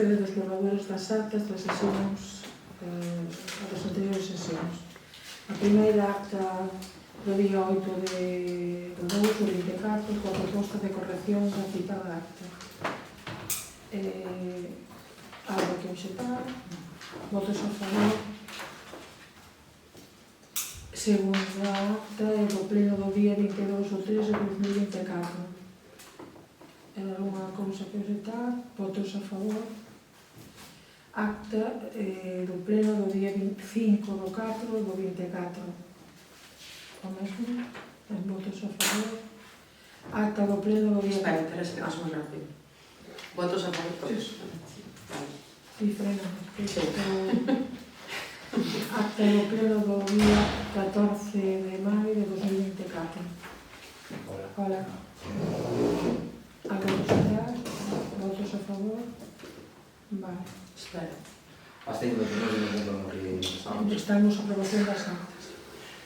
procede dos borradores das actas das sesións das anteriores sesións. A primeira acta do día 8 de 2 do 24 coa proposta de corrección da citada acta. Algo que obxetar, votos a favor. Segunda acta é do pleno do día 22 do 3 de 2024. É alguna cousa que obxetar, votos a favor. Acta do pleno do día 25 do 4 do 24. O mesmo, en votos a favor. Acta do pleno do día... Espera, interesa que vas moi rápido. Votos a favor todos. Diferente. Acta do pleno do día 14 de maio de 2024. Hola. Algo que obxetar, votos a favor. Vale. Espera. Abstengo que non se me que estamos. Estamos a aprobación das actas.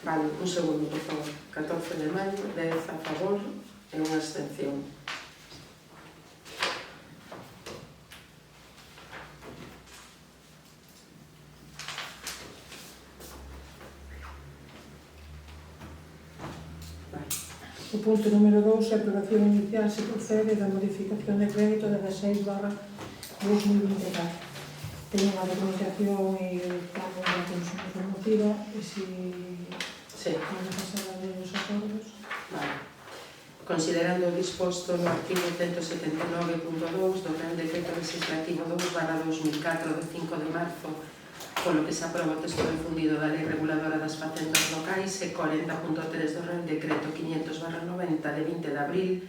Vale, un segundo, por favor. 14 de maio, 10 a favor e unha abstención. O punto número 2, a aprobación inicial se procede da modificación de crédito de 16/2024. Teño unha documentación e plano de consumo normativa e se vamos pasar a ver os acordos. Vale. Considerando o disposto no artigo 179.2 do Real Decreto Legislativo 2/2004 de 5 de marzo, polo que se aproba o texto difundido da Lei Reguladora das Facendas Locais e 40.3 do Real Decreto 500/90 de 20 de abril,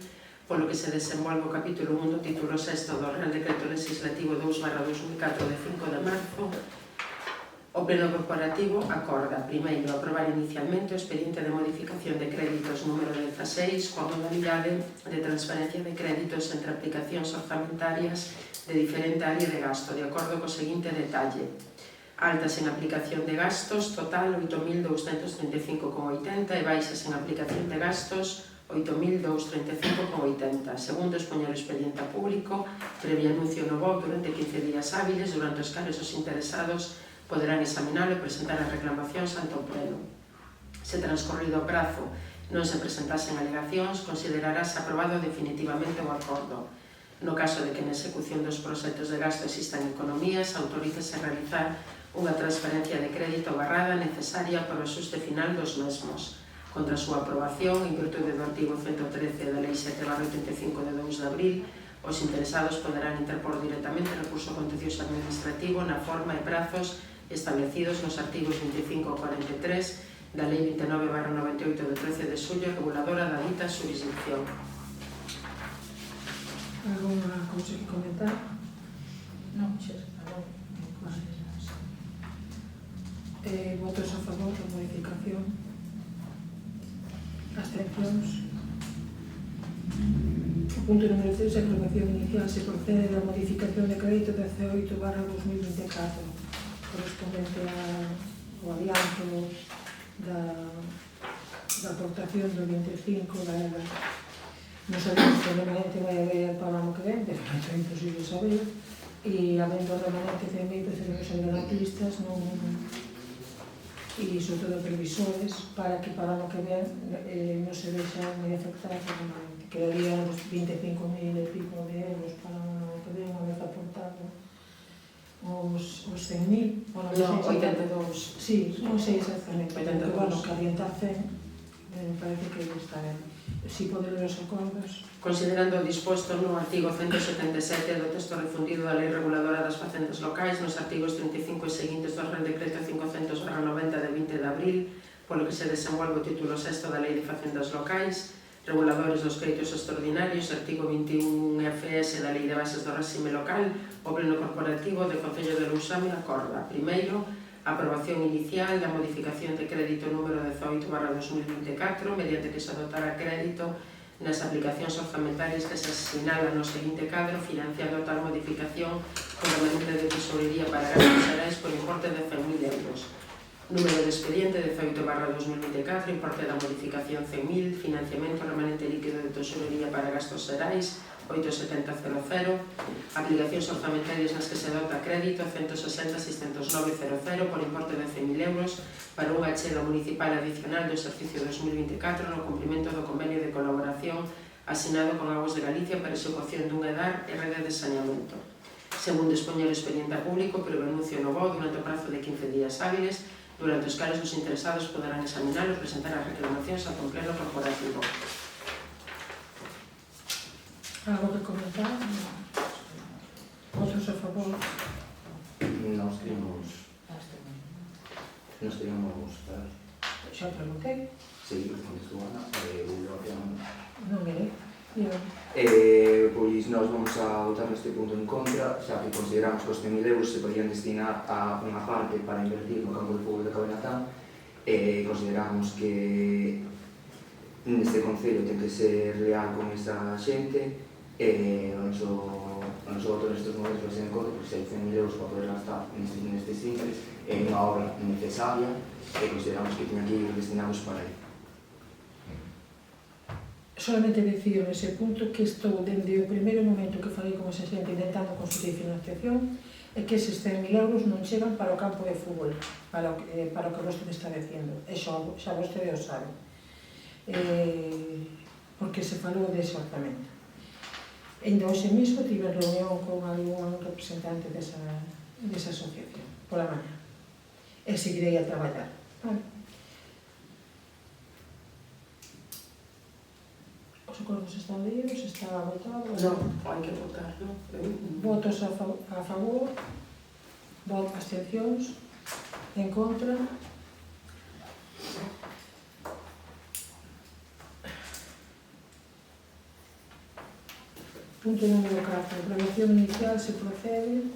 polo que se desenvolve o capítulo 1 do título 6 do Real Decreto Legislativo 2/2004 de 5 de marzo, o Pleno Corporativo acorda, primeiro, aprobar inicialmente o expediente de modificación de créditos número 16 coa modalidade de transferencia de créditos entre aplicacións orzamentarias de diferente área de gasto, de acordo co seguinte detalle: altas en aplicación de gastos, total 8.235,80 e baixas en aplicación de gastos 8.235,80. Segundo expoñer o expediente a público, previo anuncio no BOC durante 15 días hábiles, durante os cales os interesados poderán examinar e presentar as reclamacións ante o Pleno. Se transcorrido o prazo non se presentasen alegacións, considerarase aprobado definitivamente o acordo. No caso de que na execución dos proxectos de gasto existan economías, autorízase a realizar unha transferencia de crédito agarrada necesaria para o axuste final dos mesmos. Contra a súa aprobación, en virtude do artigo 113 da Lei 7/85 de 2 de abril, os interesados poderán interpor directamente recurso contencioso administrativo na forma e prazos establecidos nos artigos 25 e 43 da Lei 29/98 de 13 de xullo, reguladora da dita xurisdicción. Alguna cousa que comentar? Non, xa se falou. Votos a favor da modificación. Abstencións. O punto número 3, a aprobación inicial se procede da modificación de crédito 18/2024, correspondente ao adianto da aportación do 25 da EVA. Non sabemos que o remanente vai haber para o ano que ven, pero é imposible saber, e habendo o remanente 100.000 preferimos ser garantistas, e sobre todo previsores, para que para o ano que ven non se vexan moi afectadas o remanente. Quedarían uns 25.000 e pico de euros para o ano que ven, unha vez aportado os 100.000, Non, 82. Sí, non sei exactamente, 82. pero bueno, que adiantar 100, parece que está ben. Si poder ler os acordos. Considerando o disposto no artigo 177 do texto refundido da Lei Reguladora das Facendas Locais, nos artigos 35 e seguintes do Real Decreto 500/90 de 20 de abril, polo que se desenvolve o título 6 da Lei de Facendas Locais, reguladores dos créditos extraordinarios, artigo 21 FS da Lei de Bases do Réxime Local, o Pleno Corporativo do Concello de Lousame acorda, primeiro, a aprobación inicial da modificación de crédito número 18/2024, mediante que se dotará crédito nas aplicacións orzamentarias que se sinalan no seguinte cadro, financiando tal modificación con remanente de tesourería para gastos xerais por importe de 100.000 euros. Número de expediente 18/2024, importe da modificación 100.000, financiamento remanente líquido de tesourería para gastos xerais 87000, aplicacións orzamentarias nas que se dota crédito 160.609.00 por importe de 100.000 euros para unha achega municipal adicional do exercicio 2024 no cumprimento do convenio de colaboración asinado con Aguas de Galicia para a execución dun EDAR e rede de saneamento. Segundo expoñer o expediente público, pero o anuncio no BO durante o prazo de 15 días hábiles, durante os cales os interesados poderán examinar e presentar as reclamacións ante un pleno corporativo. Algo que comentar? Outros a favor? Nós queremos Xa preguntei. seguir con isto, Ana, Non mirei. Pois nós vamos a votar neste punto en contra, xa que consideramos que os 100.000 euros se podían destinar a unha parte para invertir no campo de fútbol de Cabenatán, e consideramos que neste concello ten que ser leal con esa xente, e o noso voto nestes momentos vai ser en contra, porque se hai 100.000 euros para poder gastar nestes simples, é unha obra necesaria, e consideramos que teñan que ir destinados para aí. Solamente decir nese punto que estou dende o primeiro momento que falei con esa xente intentando conseguir financiación é que eses 100.000 euros non chegan para o campo de fútbol, para o que vostede está dicindo. E xa vostede o sabe. Porque se falou dese orzamento. Ainda hoxe mesmo tive reunión con algún representante desa asociación, pola mañá. E seguirei a traballar. Os acordos están leídos, está votado. Non, hai que votar, non? Votos a favor, abstencións, en contra. Punto número 4. Aprobación inicial se procede.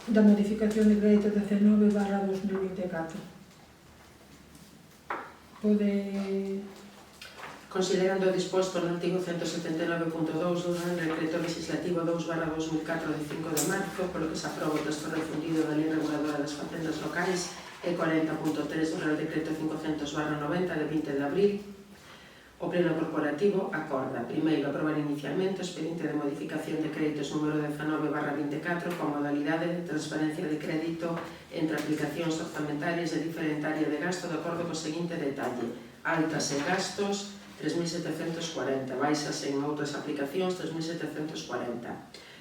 Da modificación de crédito 19/2024. Pode... Considerando o disposto no artigo 179.2 do Real Decreto Legislativo 2/2004 de 5 de marzo, polo que se aproba o texto refundido da Lei Reguladora das Facendas Locais e 40.3 do Real Decreto 500/90 de 20 de abril, o Pleno Corporativo acorda, primeiro, aprobar inicialmente o expediente de modificación de créditos número 19/24 con modalidade de transferencia de crédito entre aplicacións orzamentarias de diferente área de gasto de acordo co seguinte detalle: altas en gastos 3.740, baixas en outras aplicacións 3.740.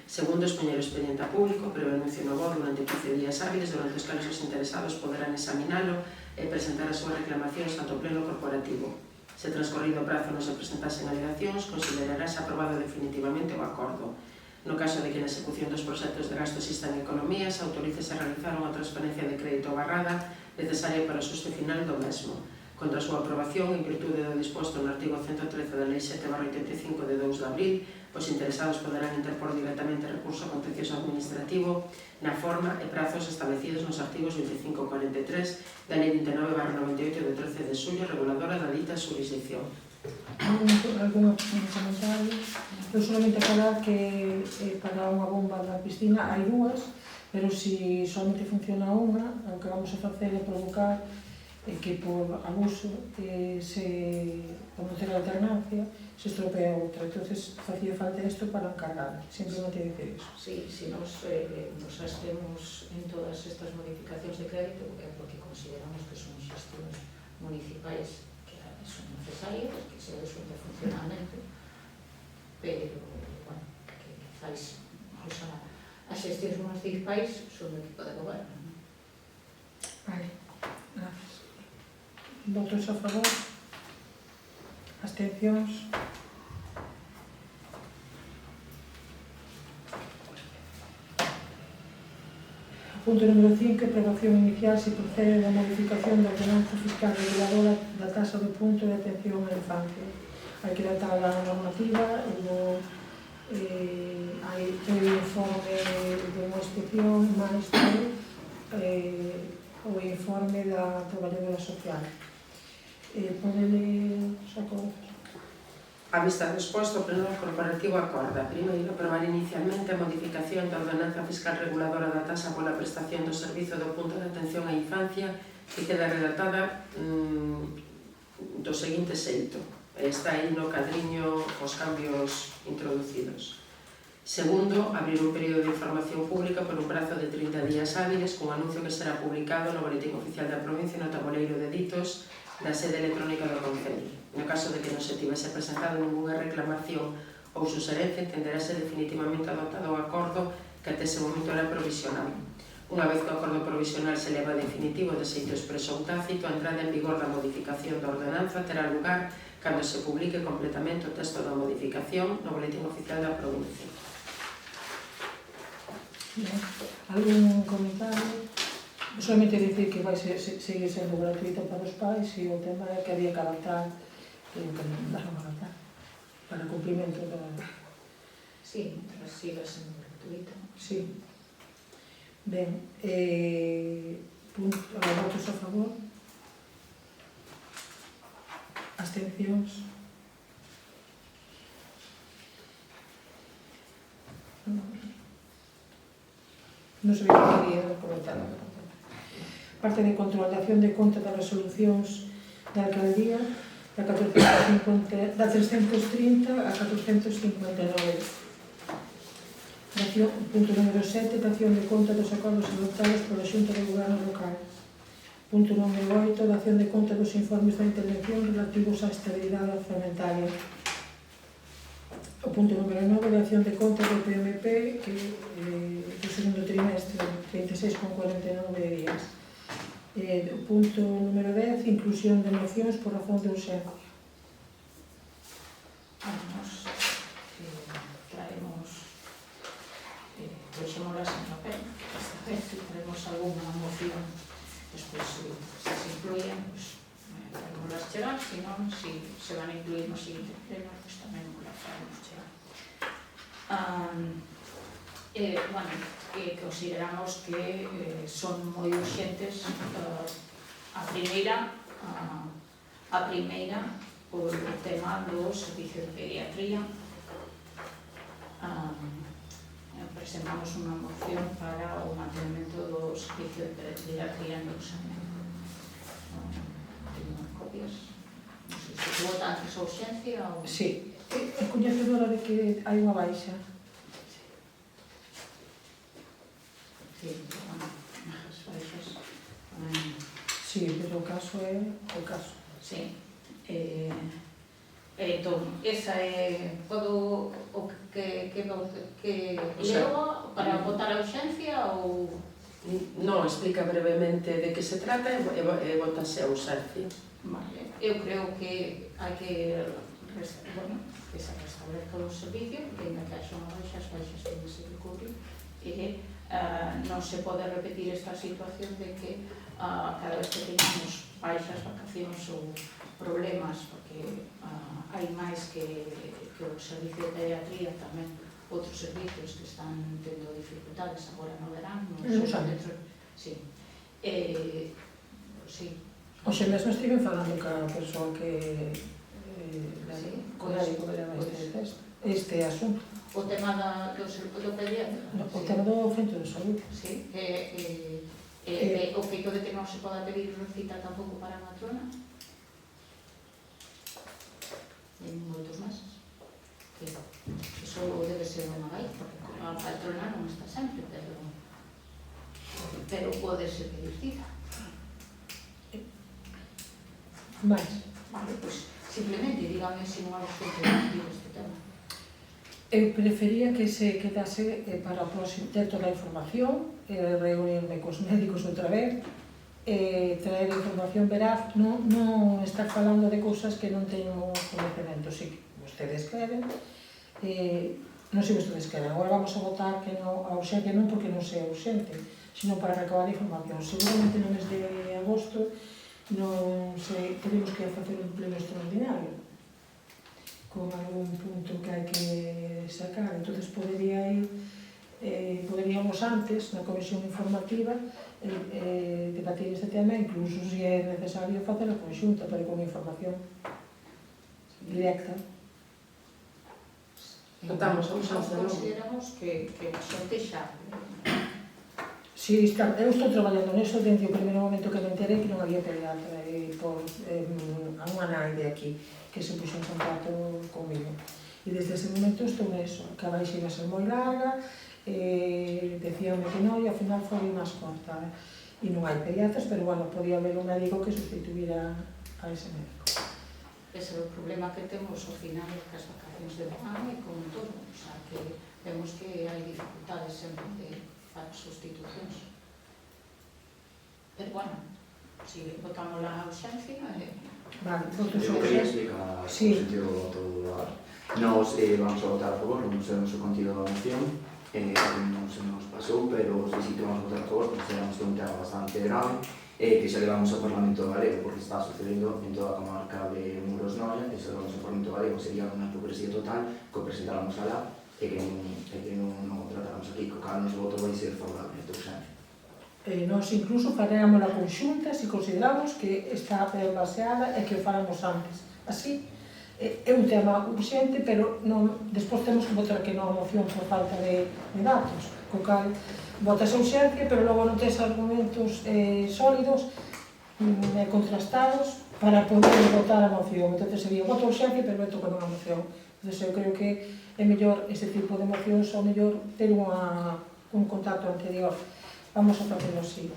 Segundo, expoñer o expediente público, previo anuncio no BO durante 15 días hábiles, durante os cales os interesados poderán examinalo e presentar as súas reclamacións ante o Pleno Corporativo. Se transcorrido o prazo non se presentasen alegacións, considerarase aprobado definitivamente o acordo. No caso de que na execución dos proxectos de gasto existan economías, autorice-se a realizar unha transferencia de crédito barrada necesaria para o xuste final do mesmo. Contra a súa aprobación, en virtude do disposto no artigo 113 da Lei 7/85 de 2 de abril, os interesados poderán interpor directamente recurso contencioso administrativo na forma e prazos establecidos nos artigos 25 e 43 da Lei 29/98 de 13 de xullo, reguladora da dita xurisdicción. Alguna comentario? Eu solamente falar que para unha bomba da piscina hai dúas, pero se solamente funciona unha, o que vamos a facer é provocar que por abuso, por non ter alternancia, se estropea outra. Entón, facía falta isto para encargar, simplemente decir iso. Sí, si nos abstemos en todas estas modificacións de crédito é porque consideramos que son xestións municipais que son necesarias, que se resulta funcionalmente, pero, bueno, que quizás as xestións municipais son do equipo de goberno. Vale, gracias. Votos a favor? Abstencións? Punto número 5. Aprobación inicial se procede da modificación da ordenanza fiscal reguladora da taxa do punto de atención á infancia. Hai que datar a normativa, hai o informe de unha inspección máis o informe da traballadora social. Pode ler os acordos? A vista do exposto, o Pleno Corporativo acorda, primeiro, aprobar inicialmente a modificación da ordenanza fiscal reguladora da taxa pola prestación do servizo do punto de atención á infancia que queda redactada do seguinte xeito. Está aí no cadriño os cambios introducidos. Segundo, abrir un período de información pública por un prazo de 30 días hábiles cun anuncio que será publicado no Boletín Oficial da Provincia e no tabuleiro de ditos da sede electrónica do Concello. No caso de que non se tivese presentado ninguna reclamación ou suxerencia, entenderase definitivamente adoptado o acordo que até ese momento era provisional. Unha vez que o acordo provisional se leva definitivo de xeito expreso ou tácito, a entrada en vigor da modificación da ordenanza terá lugar cando se publique completamente o texto da modificación no Boletín Oficial da Provincia. Algún comentario? Solamente dicir que vai seguir sendo gratuito para os pais e o tema é que había que adaptar que non daban a adaptar para o cumprimento da... Sí, mientras siga sendo gratuito. Sí. Ben, votos a favor? Abstencións? Non se ve que quería comentar nada. Parte de control de acción de conta das resolucións da alcaldía da 330 a 459. Punto número 7, da acción de conta dos acordos adoptados pola Xunta de Goberno local. Punto número 8, da acción de conta dos informes da intervención relativos á estabilidade orzamentaria. O punto número 9, da acción de conta do PMP do segundo trimestre, 36,49 días. Punto número 10, inclusión de mocións por razón de urxencia. Nos traemos, deixémolas en papel, esta vez traemos alguna moción, despois se se incluyen, pues traemoslas chegar, se non, si se van a incluir no siguiente pleno, pues tamén las traemos chegar. Bueno, consideramos que son moi urxentes. A primeira por o tema do servicio de pediatría. Presentamos unha moción para o mantenimento do servicio de pediatría en Luxemburgo. Tengo copias. Non sei se se vota antes a urxencia ou... Sí, é coñecedora de que hai unha baixa. Sí, bueno, as baixas... Sí, pero o caso é o caso. Sí. Entón, esa é todo o que leva para votar a urxencia ou... Non, explica brevemente de que se trata e votase a urxencia. Vale, eu creo que hai que que se restablezca o servicio, porque ainda que haxa unha baixa, as baixas teñen que cubrir, e non se pode repetir esta situación de que cada vez que teñamos baixas, vacacións ou problemas, porque hai máis que o servicio de pediatría, tamén outros servicios que están tendo dificultades agora no verán, non son dentro... Sí. Sí. Oxe, mesmo estive falando ca persoa que con médico que leva este asunto. O tema do pediatra? O tema do centro de saúde. Sí. O feito de que non se poda pedir recita tampouco para a matrona? E moitos máis. Iso debe ser unha vai, porque a patrona non está sempre, pero podese pedir cita. Mais. Vale, pois simplemente dígame se non hai xente de este tema. Eu prefería que se quedase para o próximo, ter toda a información, reunirme cos médicos outra vez, traer información veraz, non estar falando de cousas que non teño conhecimento. Si vostedes queren, non sei vostedes queren, agora vamos a votar que non, a urxente non porque non sea urxente, sino para recabar información. Seguramente no mes de agosto non sei, teremos que facer un pleno extraordinario con algún punto que hai que sacar, entonces poderíamos antes, na comisión informativa, debatir este tema, incluso se é necesario facer a conxunta, pero con información directa. Votamos a urxencia, non? Consideramos que a xente xa Si, eu estou traballando neso desde o primeiro momento que me enterei que non había pediatra por a unha nai de aquí que se puxo en contacto comigo. E desde ese momento estou neso, que a baixa iba a ser moi larga, decíame que non, e ao final foi máis corta. E non hai pediatras, pero bueno, podía haber un médico que sustituíra a ese médico. Ese é o problema que temos ao final das vacacións de verán e con todo. O sea, que vemos que hai dificultades sempre de para sustitucións. Pero bueno, si votamos a urxencia... Vale, votos Eu quería explicar o sentido do voto do lugar. Nos vamos a votar a favor, non sabemos o contido da moción, non se nos pasou, pero sí que vamos a votar a favor, porque consideramos que é un tema bastante grave, que xa levamos ao Parlamento Galego, porque está sucedendo en toda a comarca de Muros Noia, e xa levamos ao Parlamento Galego, sería unha hipocresía total que o presentáramos alá e que non o tratáramos aquí, co cal nos voto vai ser favorable esta urxencia. Nós incluso faríamos a conxunta se consideramos que está baseada e que o faramos antes. Así, é un tema urxente, pero despois temos que votar que non a moción por falta de datos, co cal votas a urxencia, pero logo non tes argumentos sólidos e contrastados para poder votar a moción. Entón sería voto a urxencia, pero voto con unha moción. Entón eu creo que é mellor ese tipo de mocións, ou mellor ter un contacto anterior. Vamos a facelo así.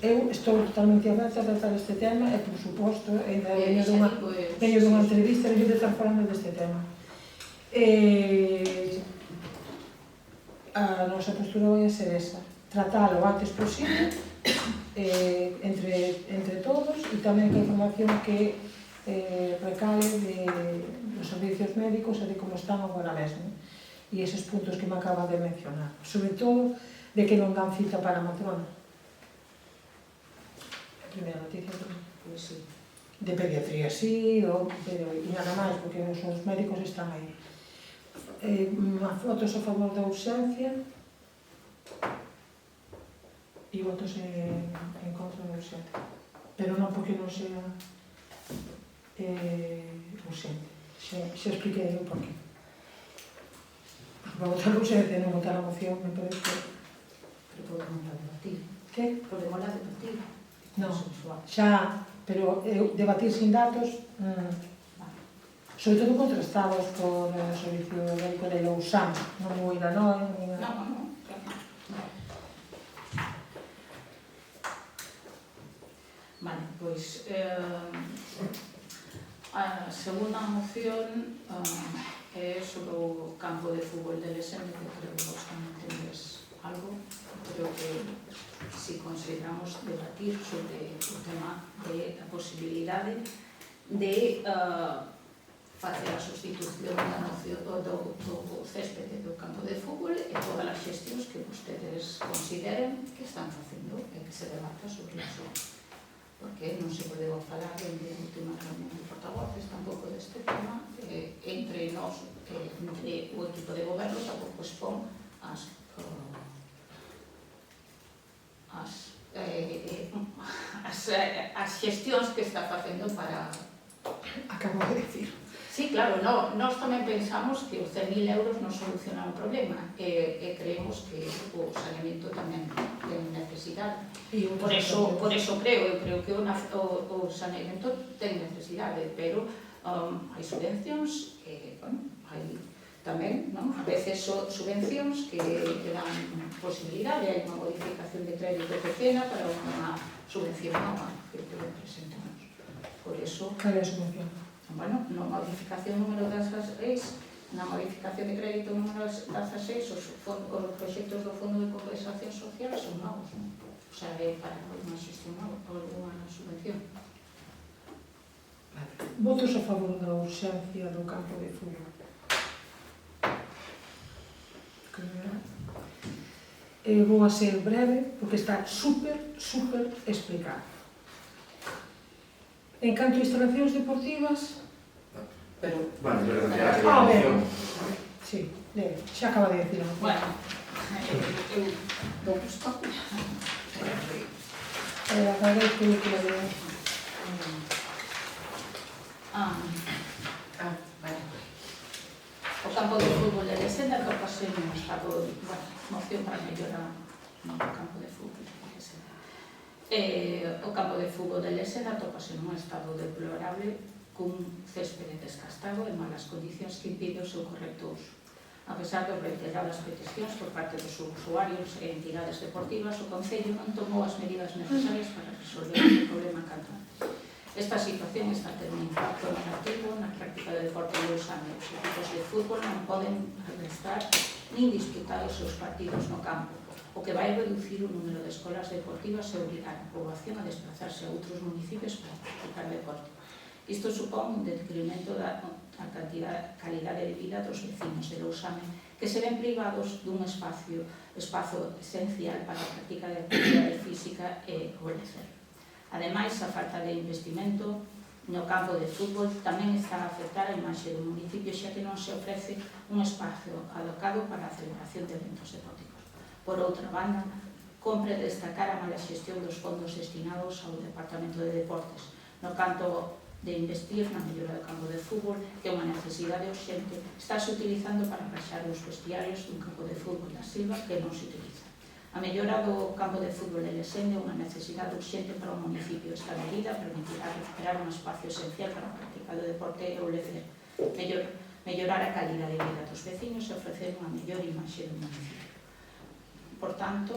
Eu estou totalmente aberta a tratar este tema e, por suposto, veño dunha entrevista e de estar falando deste tema. A nosa postura vai a ser esa, tratalo o antes posible entre todos e tamén que a información que recale dos servicios médicos e de como están agora mesmo. E eses puntos que me acaba de mencionar. Sobre todo, de que non dan cita para a matrona. A primeira noticia, pois sí. De pediatría, sí, pero e nada máis, porque os médicos están aí. Votos a favor da urxencia e votos en contra da urxencia. Pero non porque non sea urxente. Xa expliquei eu por qué. Porque para votar a urxencia e non votar a moción me parece que... Pero podemos debatir. Que? Podemos debatir. Non, xa, pero debatir sin datos, sobre todo contrastados por o Servicio Médico de Lousán, non vou ir a noi, nin a... Non. Vale, pois a segunda moción é sobre o campo de fútbol de Lesende, que creo que vos tamén tendes algo. Creo que si consideramos debatir sobre o tema de a posibilidade de facer a sustitución do céspede do campo de fútbol e todas as xestións que vostedes consideren que están facendo e que se debata sobre iso. Porque non se podeu falar en última reunión de portavoces tampouco deste tema, entre nós, entre o equipo de goberno, tampouco expón as xestións que está facendo para... Acabo de decir. Sí, claro, nós tamén pensamos que os 100.000 euros non solucionan o problema e creemos que o saneamento tamén ten necesidade. Por eso eu creo que o saneamento ten necesidade, pero hai subvencións, hai tamén, a veces subvencións que dan posibilidade, hai unha modificación de crédito pequena para unha subvención nova que presentamos. Por eso... Cal é a subvención? Bueno, na modificación número 16, na modificación de crédito número 16, os proxectos do Fondo de Compensación Social son novos, non? O sea, é para unha xestión nova, unha subvención. Votos a favor da urxencia do campo de fútbol. Vou a ser breve, porque está super explicado. En canto a instalacións deportivas... Pero... Bueno, pero cambiar a moción. Sí, xa acaba de decir. Bueno, eu dou gusto. Agradezo que lo veo. Vale. O campo de fútbol de Lesenda que ocasión está moción para mellorar no campo de fútbol de Leseda. O campo de fútbol de Leseda atópase nun estado deplorable cun céspede desgastado e malas condicións que impide o seu correcto uso. A pesar de reiteradas peticións por parte dos usuarios e entidades deportivas, o Concello non tomou as medidas necesarias para resolver o problema canto antes. Esta situación está tendo un impacto negativo na práctica do deporte de Lousame. Os equipos de fútbol non poden realizar nin disputar os seus partidos no campo, o que vai reducir o número de escolas deportivas e obrigar a poboación a desplazarse a outros municipios para practicar deporte. Isto supón un detrimento da calidade de vida dos vecinos de Lousame, que se ven privados dun espazo esencial para a práctica de actividade física e o lecer. Ademais, a falta de investimento no campo de fútbol tamén está a afectar a imaxe do municipio, xa que non se ofrece un espazo alocado para a celebración de eventos deportivos. Por outra banda, compre destacar a mala xestión dos fondos destinados ao Departamento de Deportes, no canto de investir na mellora do campo de fútbol, que é unha necesidade urxente, estáse utilizando para baixar os vestiarios dun campo de fútbol da Silva que non se utiliza. A mellora do campo de fútbol de Lesende é unha necesidade urxente para o municipio. Esta medida permitirá recuperar un espacio esencial para a práctica do deporte e o lecer, mellorar a calidade de vida dos vecinos e ofrecer unha mellor imaxe do municipio. Por tanto,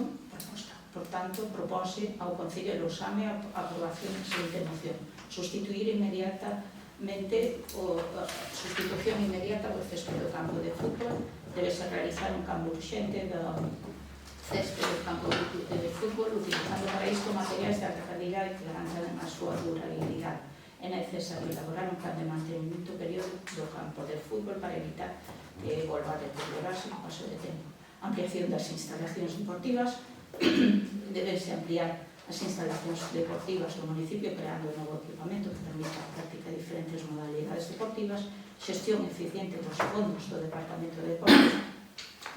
propóse ao Concello de Lousame a aprobación da seguinte moción: sustitución inmediata do céspede do campo de fútbol. Debese realizar un cambio urxente do céspede do campo de fútbol, utilizando para isto materiais de alta calidad que garantan a súa durabilidade. É necesario elaborar un plan de mantenimento periódico do campo de fútbol para evitar que volva a deteriorarse no paso de tempo. Ampliación das instalacións deportivas. Debese ampliar as instalacións deportivas do municipio creando un novo equipamento que permita a práctica de diferentes modalidades deportivas, xestión eficiente dos fondos do Departamento de Deportes.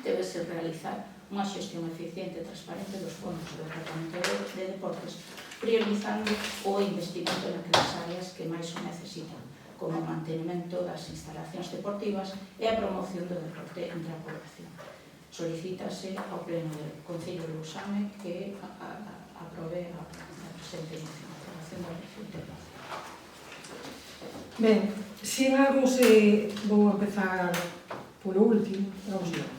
Debese realizar unha xestión eficiente e transparente dos fondos do Departamento de Deportes, priorizando o investimento naquelas áreas que máis o necesitan, como o mantenimento das instalacións deportivas e a promoción do deporte entre a población. Solicítase ao Pleno do Concello de Lousame que aprobe a presente moción. Aprobación da presente moción. Ben, sin algo vou empezar polo último, vamos ver.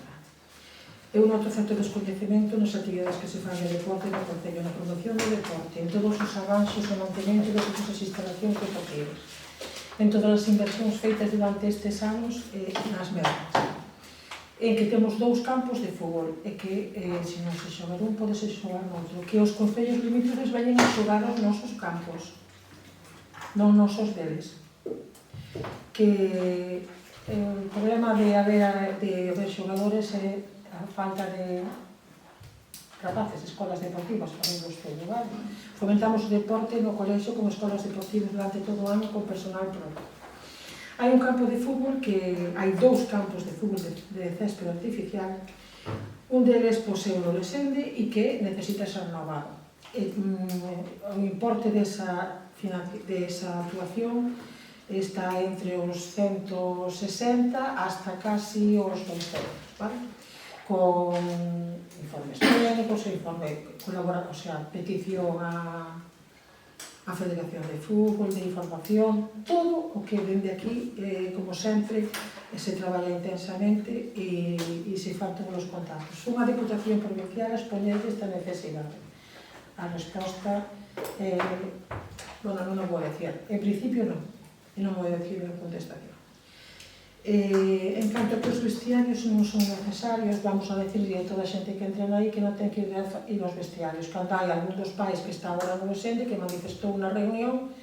Eu noto certo descoñecemento nas actividades que se fan de deporte no Concello, na promoción do deporte, en todos os avanços e mantemento de todas as instalacións deportivas, en todas as inversións feitas durante estes anos nas mesmas, en que temos 2 campos de fútbol e que se non se xoga un, pode se xogar noutro, que os concellos limítrofes vayan a xogar aos nosos campos, non nosos deles, que o problema de haber xogadores é a falta de rapaces, escolas deportivas para irlos ter lugar. Fomentamos o deporte no colexio con escolas deportivas durante todo o ano con personal propio. Hai un campo de fútbol hai 2 campos de fútbol de céspede artificial, un deles posee no Lesende e que necesita ser renovado. O importe desa actuación está entre os 160 hasta casi os 200, vale? Con informes técnicos e petición a Federación de Fútbol, de información, todo o que dende aquí, como sempre, se traballa intensamente e se fan todos os contactos. Unha Diputación Provincial expoñer esta necesidade. A resposta, non o vou decir. En principio non, e non vou decir a contestación. En canto que os vestiarios non son necesarios, vamos a decirle a toda a xente que entren aí que non ten que ir aos vestiarios. Cando hai algún dos pais que está agora no Lesende que manifestou unha reunión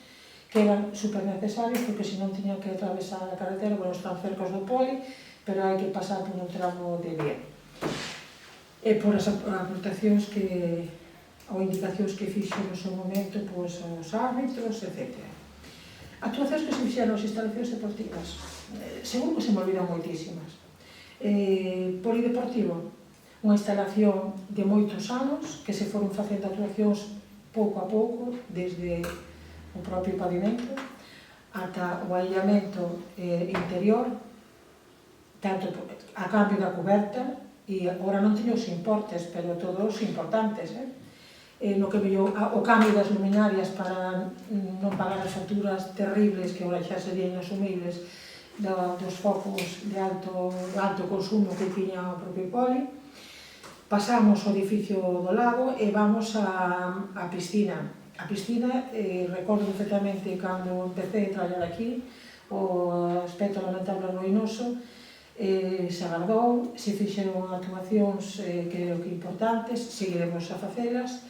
que eran super necesarios porque senón tiñan que atravesar a carretera, bueno, están cercos do poli, pero hai que pasar por un tramo de vía. E por as aportacións ou indicacións que fixo no seu momento os árbitros, etc. Actuacións que se fixeron nas instalacións deportivas. Seguro que se me olvidan moitísimas. Polideportivo, unha instalación de moitos anos que se foron facendo actuacións pouco a pouco, desde o propio pavimento ata o aillamento interior, tanto a cambio da coberta, e agora non teño os importes, pero todos importantes, no que veio o cambio das luminarias para non pagar as facturas terribles que agora xa serían asumibles dos focos de alto consumo que tiña o propio Poli. Pasamos ao edificio do lado e vamos á piscina. A piscina, recordo perfectamente cando empecé a traballar aquí, o aspecto lamentable ruinoso, se agardou, se fixeron actuacións creo que importantes, seguiremos a facelas,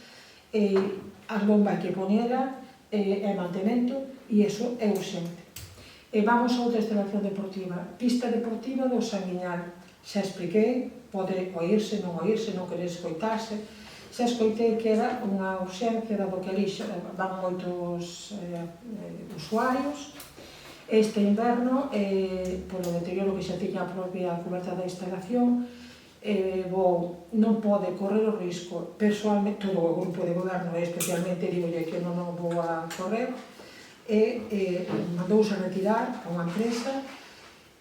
as bombas que poñera é mantemento e iso é urxente. Vamos a outra instalación deportiva, pista deportiva do Sanguiñal. Xa expliquei, pode oírse, non querer escoitarse, xa escoitei que era unha urxencia dado que ali van moitos usuarios. Este inverno, polo deterioro que xa tiña a propia coberta da instalación, non pode correr o risco, persoalmente, todo o grupo de goberno, especialmente digo que non vou a correr, mandouse a retirar a unha empresa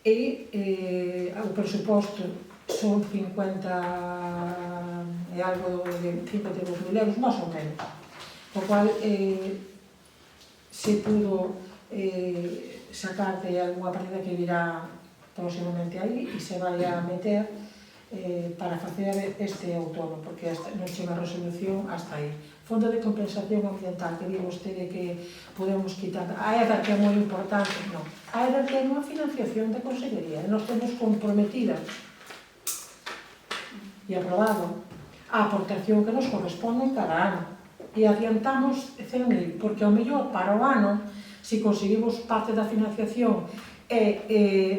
e o presuposto son 50 e algo de 52.000 euros, máis ou menos, o cual se pudo sacar de algunha partida que virá próximamente aí e se vai a meter para facer este outono, porque non chega a resolución hasta aí. Fondo de compensación ambiental, que digo vostede que podemos quitar. A EDA, que é moi importante, non. A EDA ten unha financiación da Consellería, e nos temos comprometida e aprobado a aportación que nos corresponde cada ano. E adiantamos 100.000, porque ao mellor para o ano, se conseguimos parte da financiación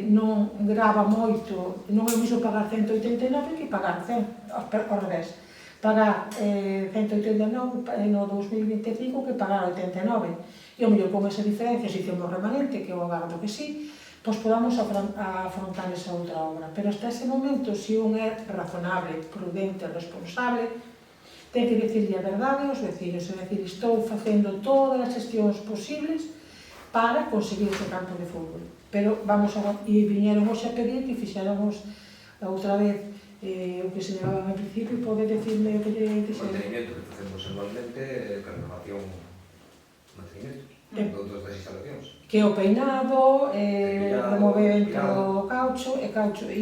non grava moito, non é mismo pagar 189 que pagar 100, ao revés, pagar 189 no 2025 que pagar 89, e ao mellor con esa diferencia, se hicimos remanente, que eu agardo que sí, pois podamos afrontar esa outra obra. Pero hasta ese momento, se un é razonable, prudente, responsable, ten que dicirle a verdade aos vecinos, é dicir, estou facendo todas as xestións posibles para conseguir ese campo de fútbol. Pero vamos a... E viñeron hoxe a pedir que fixéramos outra vez o que se llevaba en principio, pode decirme o que lle quixera. Mantenimiento que facemos anualmente, renovación, mantenimiento de outras das instalacións. Que o peinado, removemento do caucho, e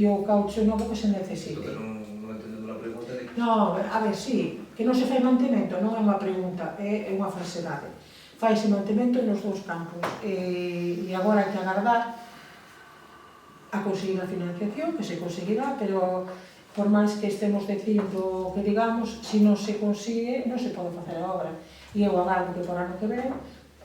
o caucho novo que se necesite. Non entendendo a pregunta de... No, a ver, sí, que non se fai mantemento, non é unha pregunta, é unha falsedade. Faise mantemento nos dous campos, e agora hai que agardar a conseguir a financiación, que se conseguirá, pero por máis que estemos dicindo que digamos, se non se consigue, non se pode facer a obra. E eu agardo que por ano que ven,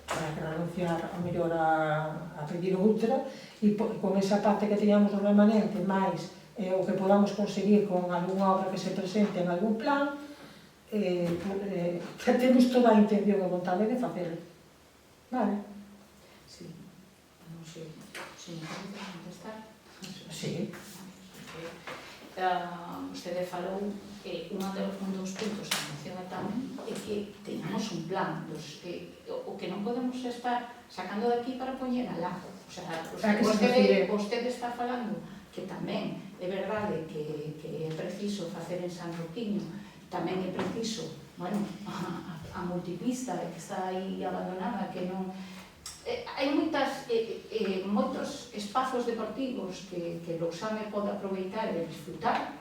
para que renunciar a mellor a pedir outra, e con esa parte que teníamos do remanente, máis o que podamos conseguir con algunha obra que se presente en algún plan, temos toda a intención e vontade de facelo. Vale? Sí. Non sei se me parece contestar. Sí. Vostede falou que un dos puntos da moción tamén é que teñamos un plan. O que non podemos estar sacando de aquí para poñer alá. O sea, vostede está falando que tamén é verdade que é preciso facer en San Roquiño, tamén é preciso, bueno, a multipista que está aí abandonada, que non... Hai moitos espazos deportivos que Lousame pode aproveitar e disfrutar,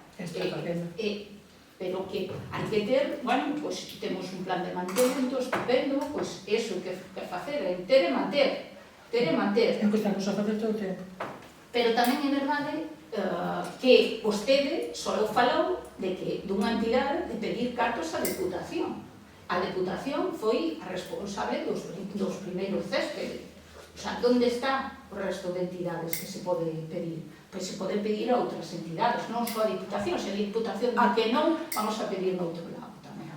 pero que hai que ter, bueno, pois temos un plan de mantemento estupendo, pois eso que facer é ter e manter. É o que estamos a facer todo o tempo. Pero tamén é verdade que vostede só falou de que dunha entidade de pedir cartos á Deputación. A Deputación foi a responsable dos primeiros céspedes. O sea, onde está o resto de entidades que se pode pedir? Pois se pode pedir a outras entidades, non só a Diputación. Se a Diputación di que non, vamos a pedir no outro lado tamén.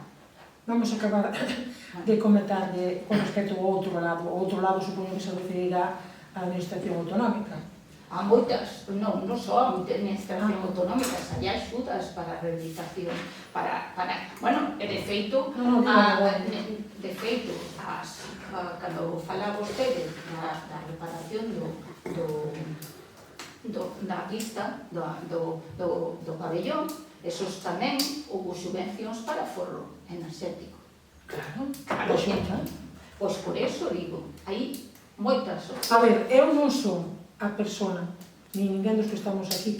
Vamos a acabar de comentar con respecto ao outro lado. O outro lado supoño que se referirá á Administración Autonómica. Há moitas, non só a Administración Autonómica, hai axudas para a rehabilitación, bueno, e de feito, cando fala vostede da reparación da lista do pabellón, esos tamén houve subvencións para forro enerxético. Claro, Claro, pois por eso digo, hai moitas A ver, eu non son a persona, ni ninguén dos que estamos aquí, que